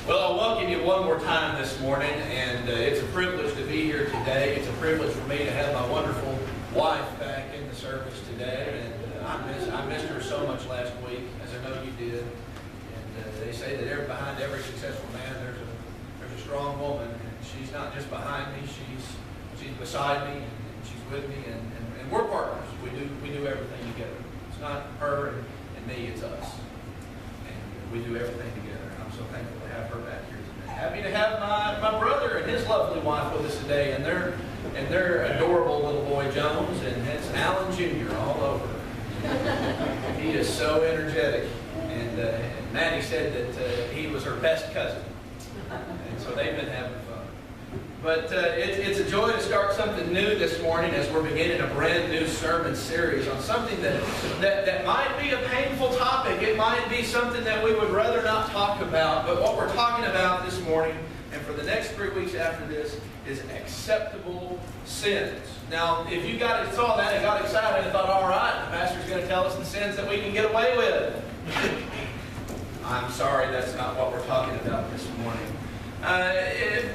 Well, I welcome you one more time this morning, and it's a privilege to be here today. It's a privilege for me to have my wonderful wife back in the service today, and I missed her so much last week, as I know you did. And they say that behind every successful man, there's a strong woman, and she's not just behind me; she's beside me, and she's with me, and we're partners. We do everything together. It's not her and me; it's us, and we do everything together. I'm so thankful to have her back here today. Happy to have my brother and his lovely wife with us today, and their adorable little boy Jones, and it's Alan Jr. all over. He is so energetic, and Maddie said that he was her best cousin, and so they've been having fun. But it's a joy to start something new this morning as we're beginning a brand new sermon series on something that might be a painful topic. It might be something that we would rather not talk about. But what we're talking about this morning and for the next 3 weeks after this is acceptable sins. Now, if you saw that and got excited and thought, all right, the pastor's going to tell us the sins that we can get away with. I'm sorry, that's not what we're talking about this morning.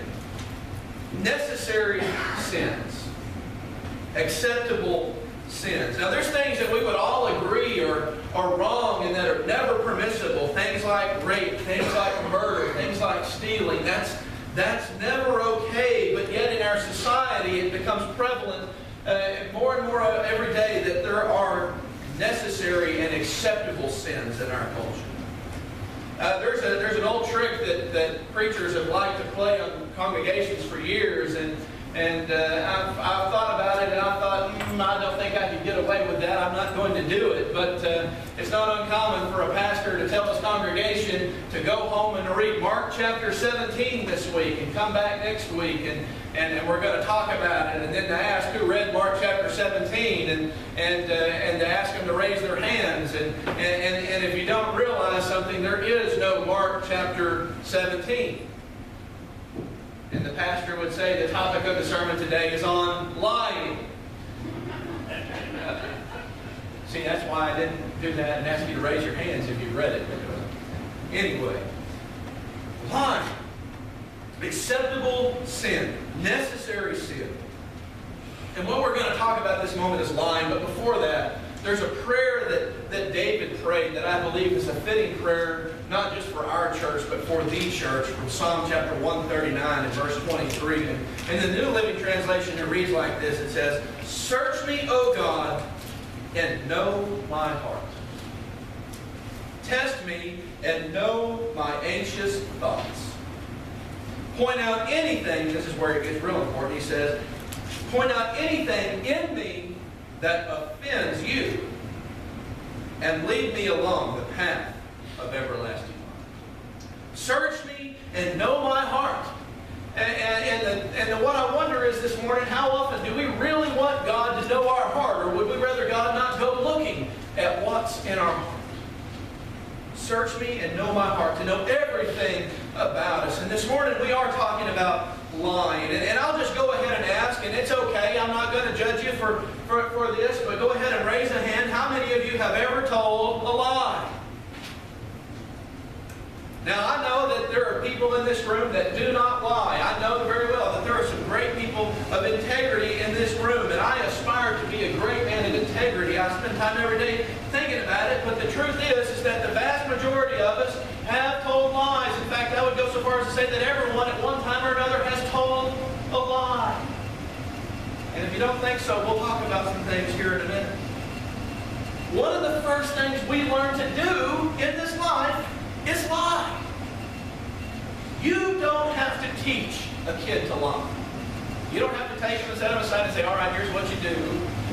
Necessary sins. Acceptable sins. Now there's things that we would all agree are wrong and that are never permissible. Things like rape, things like murder, things like stealing. That's never okay, but yet in our society it becomes prevalent more and more every day that there are necessary and acceptable sins in our culture. There's an old trick that preachers have liked to play on congregations for years, and I've thought about it, and I thought, I don't think I can get away with that. I'm not going to do it. But it's not uncommon for a pastor to tell his congregation to go home and to read Mark chapter 17 this week and come back next week, and we're going to talk about it, and then to ask who read Mark chapter 17, and to ask them to raise their hands. And if you don't realize something, there is no Mark chapter 17. And the pastor would say the topic of the sermon today is on lying. See, that's why I didn't do that and ask you to raise your hands if you read it. Anyway, lying. Acceptable sin. Necessary sin. And what we're going to talk about this moment is lying. But before that, there's a prayer that David prayed that I believe is a fitting prayer, not just for our church, but for the church, from Psalm chapter 139 and verse 23. And in the New Living Translation, it reads like this. It says, "Search me, O God, and know my heart. Test me and know my anxious thoughts. Point out anything," this is where it gets real important, he says, "point out anything in me that offends you, and lead me along the path of everlasting life." Search me and know my heart. And what I wonder is this morning, how often do we really want God to know our heart, or would we rather God not go looking at what's in our heart? Search me and know my heart, to know everything about us. And this morning we are talking about lying. And I'll just go ahead and ask, and it's okay, I'm not going to judge you for this, but go ahead and raise a hand. How many of you have ever told a lie? Now, I know that there are people in this room that do not lie. I know very well that there are some great people of integrity in this room, and I aspire to be a great man of integrity. I spend time every day thinking about it, but the truth is that the vast majority of us have told lies. In fact, I would go so far as to say that everyone at one time or another has told a lie. And if you don't think so, we'll talk about some things here in a minute. One of the first things we learn to do in this life is lie. You don't have to teach a kid to lie. You don't have to take him and set him aside and say, all right, here's what you do.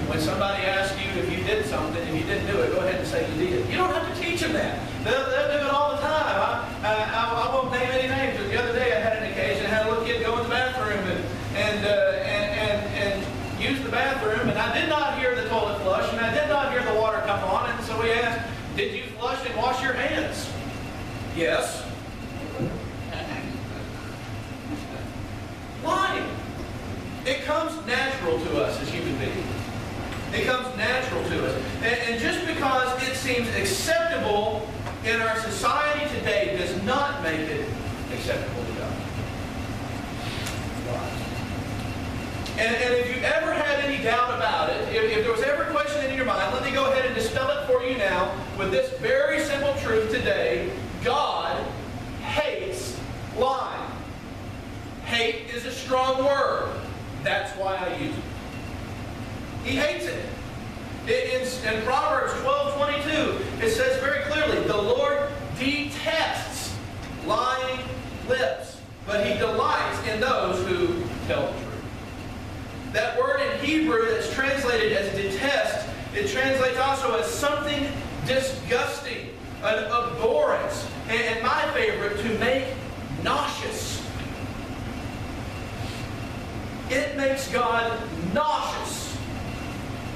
When somebody asks you if you did something and you didn't do it, go ahead and say you did. You don't have to teach them that. They'll do it all the time. I won't name any names, but the other day I had an occasion, I had a little kid go in the bathroom and use the bathroom, and I did not hear the toilet flush, and I did not hear the water come on, and so we asked, did you flush and wash your hands? Yes. Lying. It comes natural to us as human beings. It comes natural to us. And just because it seems acceptable in our society today does not make it acceptable. acceptable to God. Lies. And if you've ever had any doubt about it, if there was ever a question in your mind, let me go ahead and dispel it for you now with this very simple truth today. God hates lying. Hate is a strong word. That's why I use it. He hates it. In Proverbs 12:22, it says very clearly, the Lord detests lying lips, but He delights in those who tell the truth. That word in Hebrew that's translated as detest, it translates also as something disgusting, an abhorrence, and my favorite, to make nauseous. It makes God nauseous,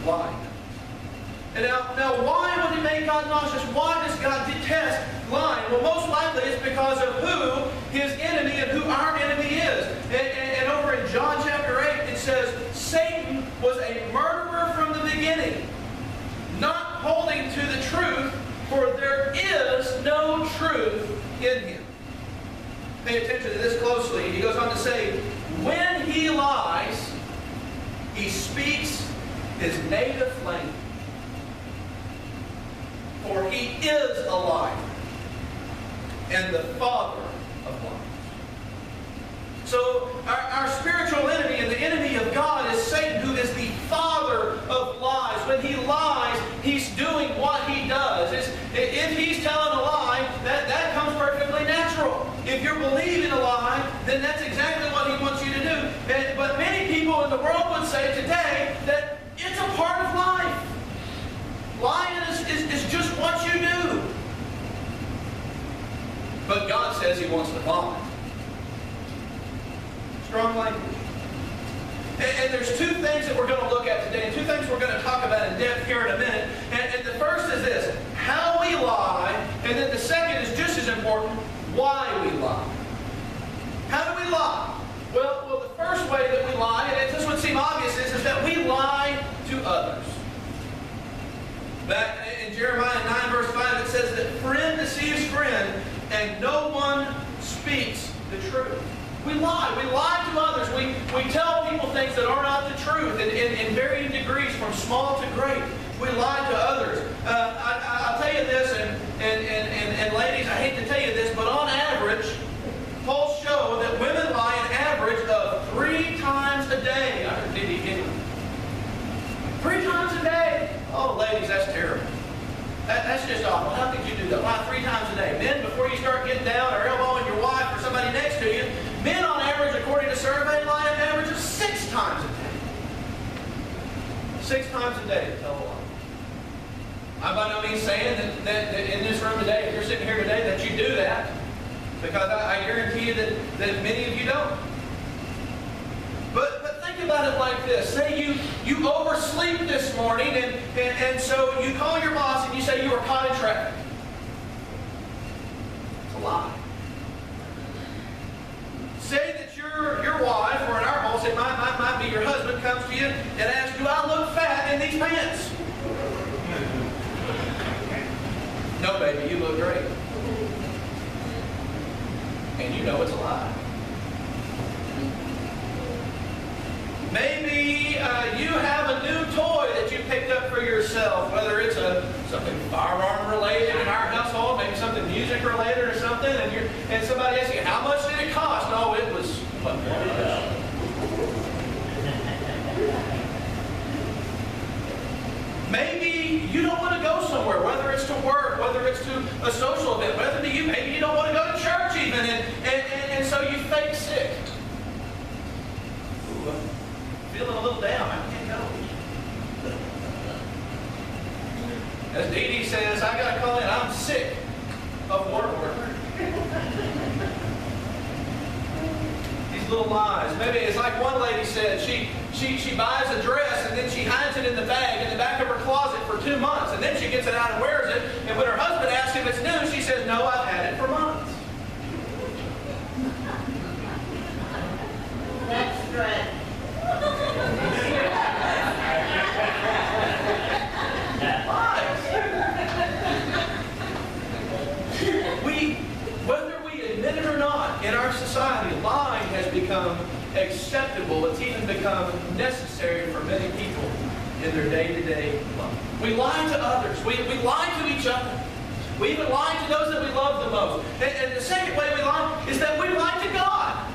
lying. And now why would it make God nauseous? Why does God detest lying? Well, most likely it's because of who His enemy and who our enemy is. And over in John chapter 8, it says, Satan was a murderer from the beginning, not holding to the truth, for there is no truth in him. Pay attention to this closely. He goes on to say, when he lies, he speaks his native language. For he is a liar and the father of lies. So our spiritual enemy and the enemy of God is Satan, who is the father of lies. When he lies, he's doing what he does. If he's telling a lie, that comes perfectly natural. If you're believing a lie, then that's exactly what he wants you to do. But many people in the world would say today that it's a part of life. Lying is just what you do. But God says He wants to vomit. Strong language. And there's two things that we're going to look at today, and two things we're going to talk about in depth here in a minute. And the first is this, how we lie, and then the second is just as important, why we lie. How do we lie? Well, the first way that we lie, and this would seem obvious, is that we lie to others. Back in Jeremiah 9 verse 5, it says that friend deceives friend, and no one speaks the truth. We lie. We lie to others. We tell people things that are not the truth in varying degrees, from small to great. We lie to others. I'll tell you this, and ladies, I hate to tell you this, but on average, polls show that women lie an average of 3 times a day. I heard Diddy giggling. 3 times a day. Oh, ladies, that's terrible. That's just awful. How could you do that? Lie 3 times a day. Men, before you start getting down or elbowing your wife or somebody next to you, men on average, according to survey, lie an average of 6 times a day. 6 times a day to tell a lie. I'm by no means saying that in this room today, if you're sitting here today, that you do that, because I guarantee you that many of you don't. But think about it like this. Say you oversleep this morning, and so you call your boss and you say you were caught in traffic. It's a lie. Say that your wife, or in our house, it might be your husband, comes to you and asks, do I look fat in these pants? No, baby, you look great. And you know it's a lie. Maybe you have a new toy that you picked up for yourself, whether it's something firearm related in our household, maybe something music related or something, and somebody asks you, how much did it cost? Oh, it was what? Maybe you don't want to go somewhere, whether it's to work, whether it's to a social event, maybe you don't want to go to church even, and so you fake sick. Ooh, I'm feeling a little down. I can't go. As Dee Dee says, I got to call in. I'm sick of work. These little lies. Maybe it's like one lady said, she buys a dress and then she hides it in the bag in the back of her closet for 2 months, and then she gets it out and wears it, and when her husband asks if it's new, she says, no, I've had it for months. That's good. Whether we admit it or not, in our society, lying has become acceptable. It's even become necessary for many people in their day-to-day life. We lie to others. We lie to each other. We even lie to those that we love the most. And the second way we lie is that we lie to God.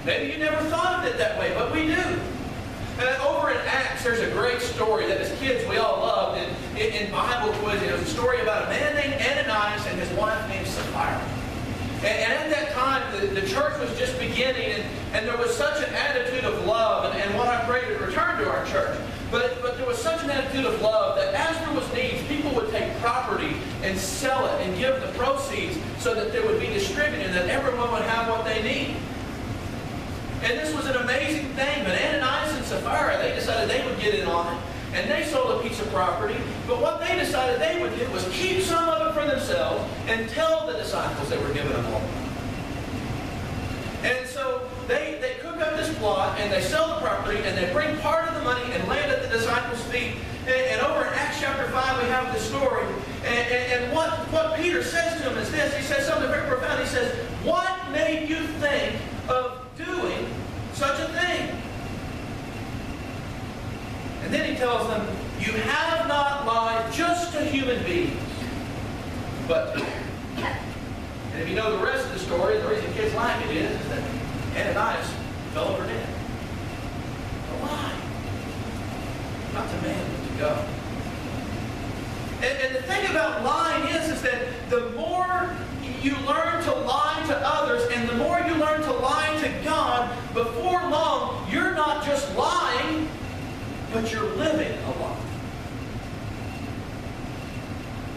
Maybe you never thought of it that way, but we do. Over in Acts, there's a great story that as kids we all loved in Bible quiz. It was a story about a man named Ananias and his wife named Sapphira. And at that time, the church was just beginning, and there was such an attitude of love, and what I pray to return to our church. But there was such an attitude of love that as there was needs, people would take property and sell it and give the proceeds so that they would be distributed, that everyone would have what they need. And this was an amazing thing, but Ananias and Sapphira, they decided they would get in on it. And they sold a piece of property, but what they decided they would do was keep some of it for themselves and tell the disciples they were giving them all. And so they cook up this plot, and they sell the property, and they bring part of the money and land at the disciples' feet. And over in Acts chapter 5, we have the story. And what Peter says to him is this. He says something very profound. He says, "What made you think of doing such a thing?" And then he tells them, "You have not lied just to human beings, but to me." And if you know the rest of the story, the reason kids like it is that Ananias fell over dead. A lie. Not to man, but to God. And the thing about lying is that the more you learn to lie to others and the more you learn to lie to God, before long, you're not just lying, but you're living a lie.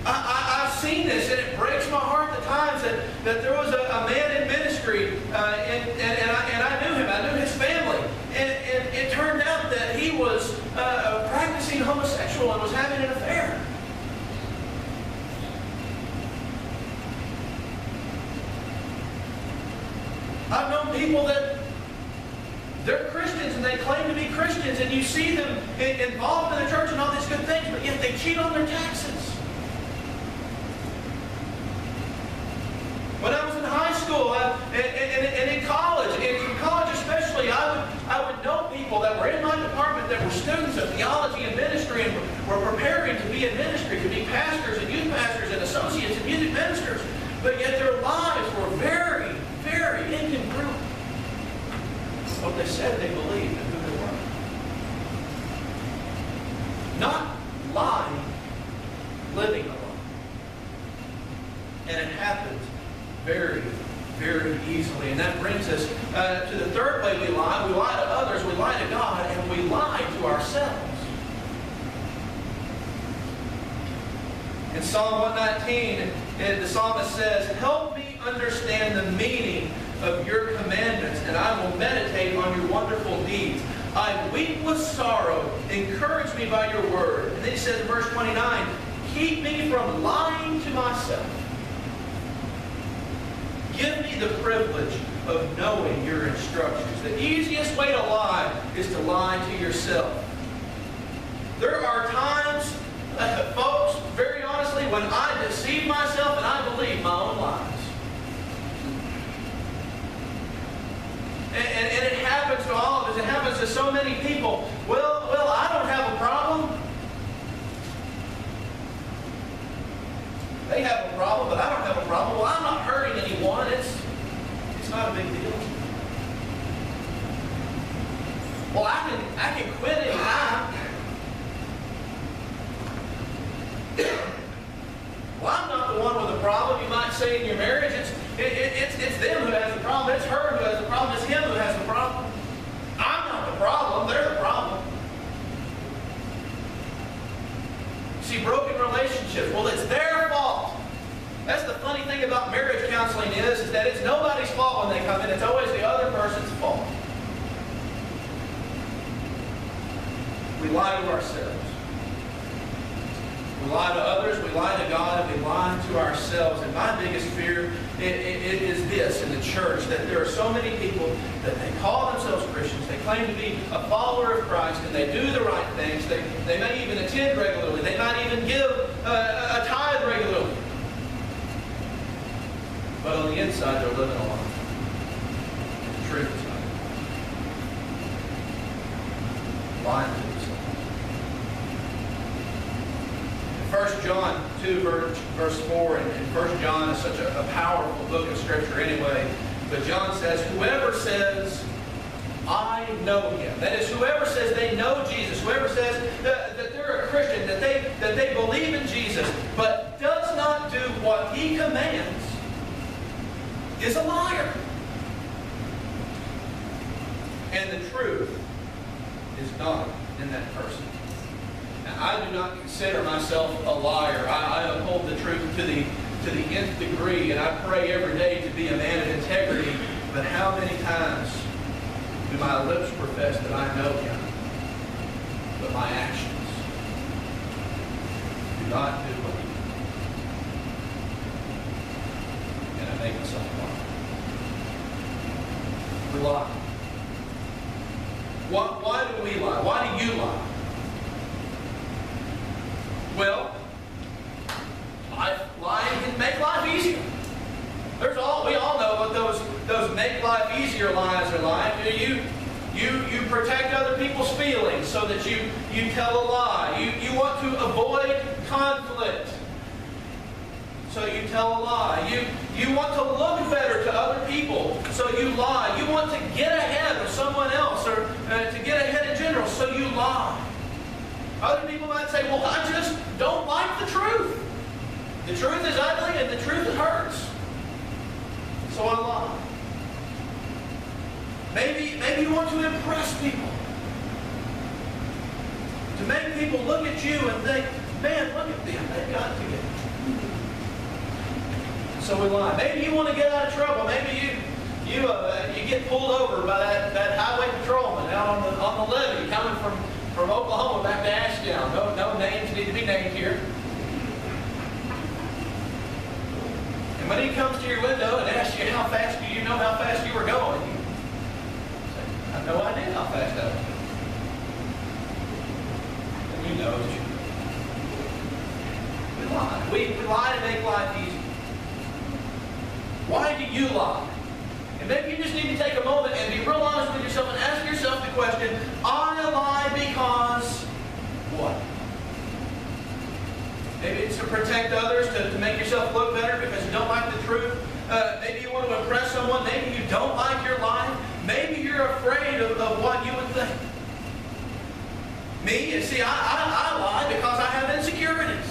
I've seen this, and it breaks my heart at times that there was a man in ministry, and I knew him. I knew his family. And it turned out that he was practicing homosexual and was having an affair. I've known people that they're Christians and they claim to be Christians, and you see them involved in the church and all these good things, but yet they cheat on their taxes. When I was in high school and in college, especially, I would know people that were in my department that were students of theology and ministry and were preparing to be in ministry, to be pastors and youth pastors and associates and music ministers, but yet their lives were very, very incongruent with what they said they believed and who they were. Not lying, living a lie. And it happens very, very easily. And that brings us to the third way we lie. We lie to others, we lie to God, and we lie to ourselves. In Psalm 119, the psalmist says, "Help me understand the meaning of your commandments, and I will meditate on your wonderful deeds. I weep with sorrow. Encourage me by your word." And then he says in verse 29, "Keep me from lying to myself. Give me the privilege of knowing your instructions." The easiest way to lie is to lie to yourself. There are times, folks, very honestly, when I deceive myself and I believe my own lies. And it happens to all of us. It happens to so many people. Well, I don't have a problem. They have a problem, but I don't have a problem. Well, I'm not hurting anyone. It's not a big deal. Well, I can quit anytime. Well, I'm not the one with the problem. You might say in your marriage, it's them who has the problem. It's her who has the problem. It's him who has the problem. I'm not the problem. They're the problem. See, broken relationships. Well, it's their fault. That's the funny thing about marriage counseling is that it's nobody's fault when they come in. It's always the other person's fault. We lie to ourselves. We lie to others, we lie to God, and we lie to ourselves. And my biggest fear it is this in the church, that there are so many people that they call themselves Christians. They claim to be a follower of Christ, and they do the right things. They may even attend regularly. They might even give a tithe regularly. but on the inside they're living a lie. The truth is not. Lying to themselves. In 1 John 2, verse 4, and 1 John is such a powerful book of Scripture anyway, but John says, whoever says, I know him. That is, whoever says they know Jesus, whoever says that they're a Christian, that they believe in Jesus, but does not do what he commands, is a liar. And the truth is not in that person. Now, I do not consider myself a liar. I uphold the truth to the nth degree, and I pray every day to be a man of integrity. But how many times do my lips profess that I know him, but my actions do not do what he does? And I make myself lie. We lie. Why do we lie? Why do you lie? Well, lying can make life easier. We all know what those make life easier lies are like. You protect other people's feelings so that you tell a lie. You want to avoid conflict, so you tell a lie. You want to look better to other people, so you lie. You want to get ahead of someone else, or to get ahead in general, so you lie. Other people might say, well, I just don't like the truth. The truth is ugly and the truth hurts. So I lie. Maybe you want to impress people. To make people look at you and think, man, look at them. They've got to get. So we lie. Maybe you want to get out of trouble. Maybe you get pulled over by that highway patrolman out on the levee coming from Oklahoma back to Ashdown. No names need to be named here. And when he comes to your window and asks you how fast do you know how fast you were going, you say, I have no idea how fast I was going. And you know that we lie. We lie to make life easy. Why do you lie? And maybe you just need to take a moment and be real honest with yourself and ask yourself the question, I lie because what? Maybe it's to protect others, to make yourself look better because you don't like the truth. Maybe you want to impress someone. Maybe you don't like your life. Maybe you're afraid of what you would think. Me, you see, I lie because I have insecurities.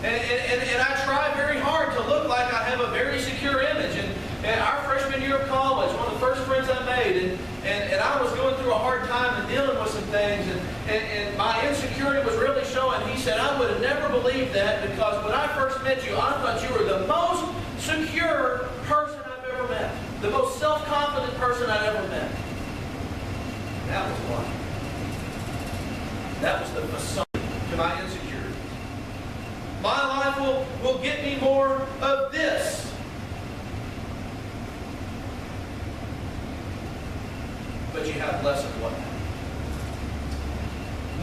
And I try very hard to look like I have a very secure image. And our freshman year of college, one of the first friends I made, and I was going through a hard time and dealing with some things, and my insecurity was really showing. He said, I would have never believed that because when I first met you, I thought you were the most secure person I've ever met. The most self-confident person I've ever met. That was what? That was the facade to my insecurity. My life will get me more of this. But you have less of what?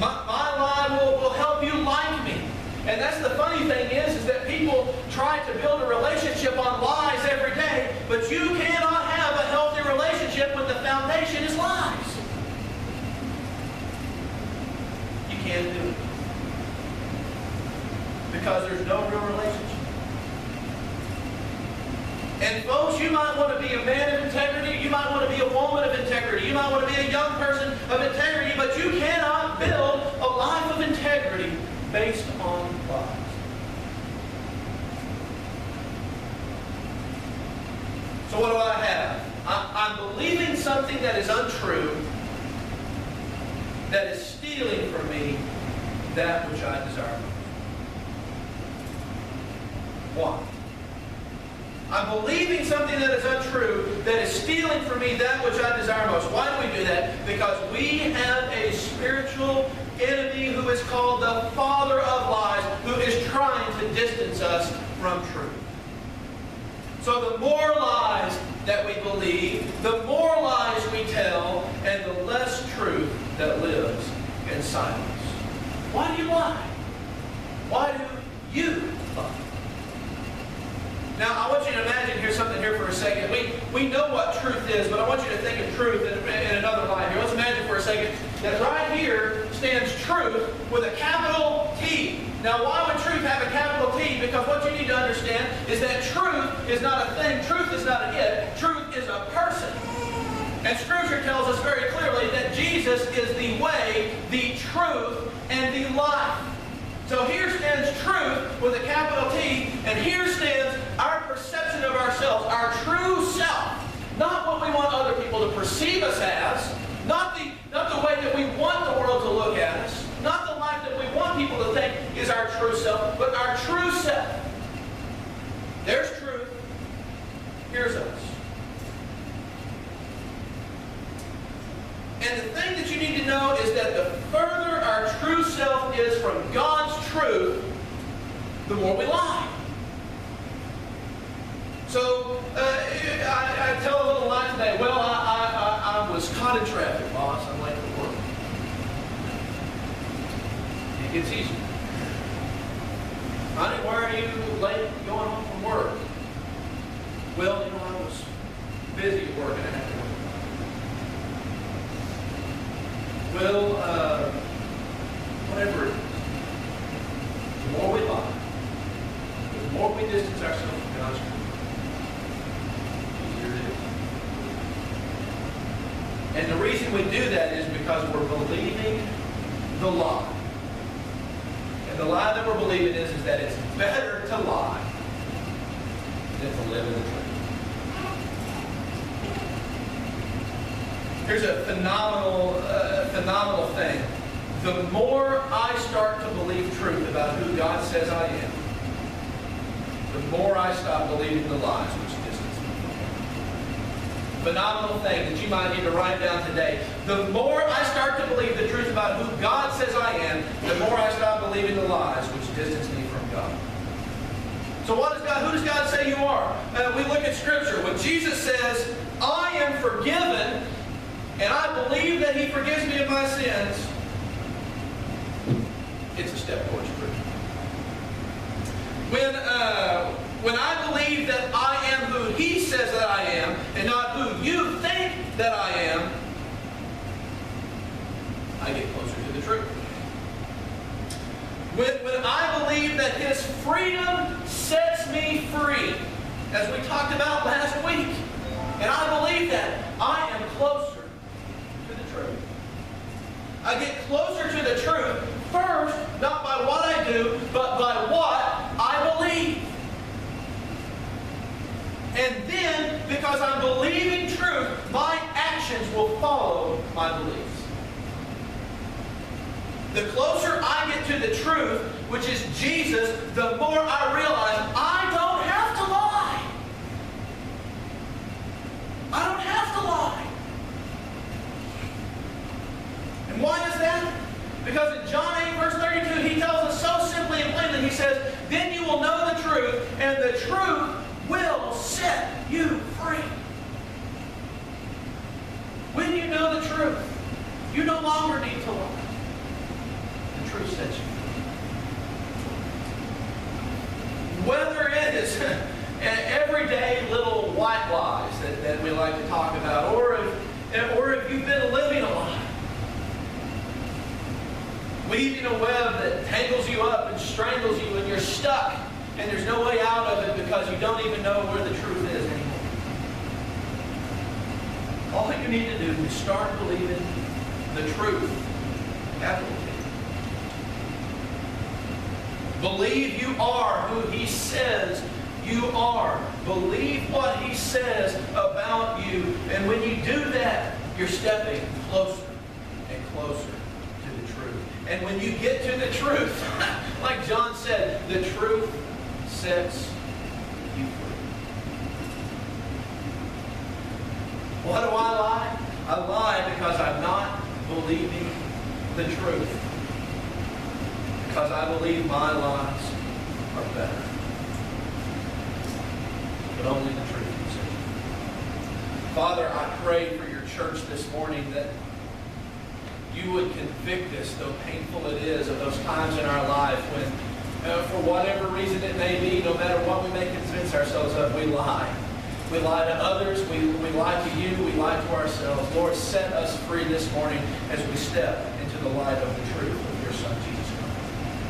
My lie will help you like me. And that's the funny thing is that people try to build a relationship on lies every day, but you cannot have a healthy relationship when the foundation is lies. You can't do it. Because there's no real relationship. And folks, you might want to be a man of integrity. You might want to be a woman of integrity. You might want to be a young person of integrity. But you cannot build a life of integrity based on lies. So what do I have? I'm believing something that is untrue, that is stealing from me that which I desire. Why? I'm believing something that is untrue, that is stealing from me that which I desire most. Why do we do that? Because we have a spiritual enemy who is called the father of lies, who is trying to distance us from truth. So the more lies that we believe, the more lies we tell, and the less truth that lives inside us. Why do you lie? Why do you lie? Now, I want you to imagine here for a second. We know what truth is, but I want you to think of truth in another light here. Let's imagine for a second that right here stands truth with a capital T. Now, why would truth have a capital T? Because what you need to understand is that truth is not a thing. Truth is not an it. Truth is a person. And Scripture tells us very clearly that Jesus is the way, the truth, and the life. So here stands truth with a capital T, and here stands our perception of ourselves, our true self. Not what we want other people to perceive us as, not the way that we want the world to look at us, not the life that we want people to think is our true self, but our true self. There's truth. Here's us. And the thing that you need to know is that the further our true self is from God's truth, the more we lie. So, I tell a little lie today. Well, I was caught in traffic, boss. I'm late for work. It gets easier. Honey, why are you late going home from work? Well, I was busy at work and I had to work. Well, whatever it is, the more we lie, the more we distance ourselves from God's truth, the easier it is. And the reason we do that is because we're believing the lie. And the lie that we're believing is that it's better to lie than to live in the truth. Here's a phenomenal thing. The more I start to believe truth about who God says I am, the more I stop believing the lies which distance me from Him. Phenomenal thing that you might need to write down today. The more I start to believe the truth about who God says I am, the more I stop believing the lies which distance me from God. So who does God say you are? We look at Scripture. When Jesus says, I am forgiven, and I believe that He forgives me of my sins, it's a step towards truth. When I believe that I am who He says that I am, and not who you think that I am, I get closer to the truth. When I believe that His freedom sets me free, as we talked about last week, and I believe that, I am closer to the truth. I get closer to the truth first, not by what I do, but by what I believe. And then, because I'm believing truth, my actions will follow my beliefs. The closer I get to the truth, which is Jesus, the more I realize I don't have to lie. I don't have to lie. And why is that? Because in John 8, verse 32, He tells us so simply and plainly, He says, then you will know the truth, and the truth will set you free. When you know the truth, you no longer need to lie. The truth sets you free. Whether it is everyday little white lies that we like to talk about, or if you've been living a lie, weaving a web that tangles you up and strangles you, and you're stuck, and there's no way out of it because you don't even know where the truth is anymore. All you need to do is start believing the truth. Capital T. Believe you are who He says you are. Believe what He says about you. And when you do that, you're stepping closer and closer to the truth. And when you get to the truth, like John said, the truth sets you free. Why do I lie? I lie because I'm not believing the truth. Because I believe my lies are better. But only the truth can save you. Father, I pray for your church this morning that you would convict us, though painful it is, of those times in our life when, for whatever reason it may be, no matter what we may convince ourselves of, we lie. We lie to others. We lie to you. We lie to ourselves. Lord, set us free this morning as we step into the light of the truth.